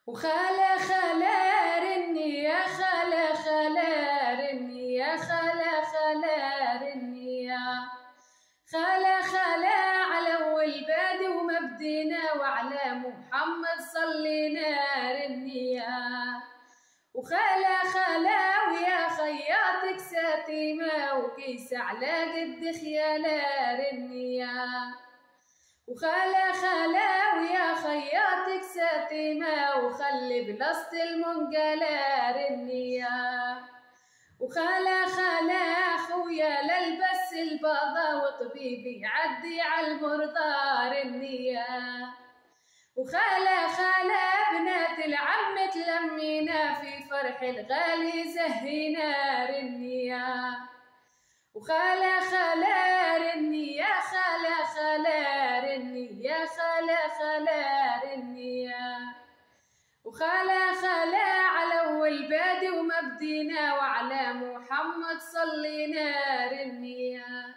وخالة خالة رني يا خالة خالة رني يا خالة خالة رني يا خالة خالة على أول بادي وما بدينا وعلى محمد صلينا رني يا وخالة خالة ويا خياطك ساتيمة وكيس على قد خيالة رني يا وخالة خالة ويا خياطك ساتيمة وخلي بلصت المنقلة رنية وخالة خالة خويا للبس الباضة وطبيبي عدي على المرضى رنية وخالة خالة بنات العم تلمينا في فرح الغالي زهينا رنية وخالة خالة رني يا خالة خالة رني يا خالة خالة رني يا وخالة خالة على أول بادي وما بدينا وعلى محمد صلينا رني يا